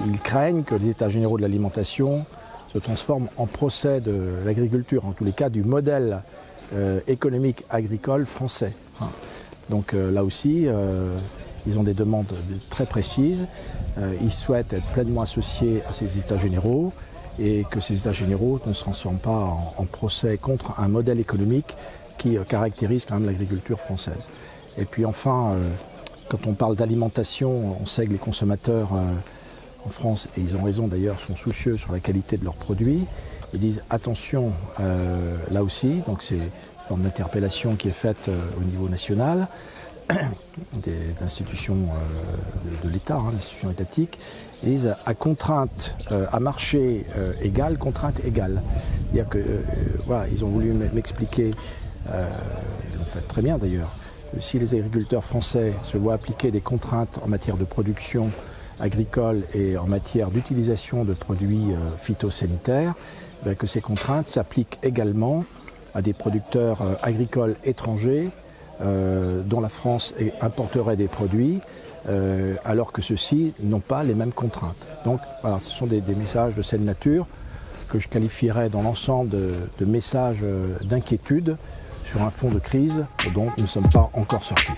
Ils craignent que les États généraux de l'alimentation se transforment en procès de l'agriculture, en tous les cas du modèle économique agricole français. Donc là aussi, ils ont des demandes très précises. Ils souhaitent être pleinement associés à ces États généraux et que ces États généraux ne se transforment pas en procès contre un modèle économique qui caractérise quand même l'agriculture française. Et puis enfin, quand on parle d'alimentation, on sait que les consommateurs en France, et ils ont raison d'ailleurs, sont soucieux sur la qualité de leurs produits. Ils disent attention là aussi, donc c'est une forme d'interpellation qui est faite au niveau national, d'institutions de l'État, d'institutions étatiques. Ils disent à contrainte, à marché égal, contrainte égale. C'est-à-dire que voilà, ils ont voulu m'expliquer, ils l'ont fait très bien d'ailleurs, si les agriculteurs français se voient appliquer des contraintes en matière de production agricole et en matière d'utilisation de produits phytosanitaires, que ces contraintes s'appliquent également à des producteurs agricoles étrangers dont la France importerait des produits alors que ceux-ci n'ont pas les mêmes contraintes. Donc voilà, ce sont des messages de cette nature que je qualifierais dans l'ensemble de messages d'inquiétude sur un fond de crise dont nous ne sommes pas encore sortis.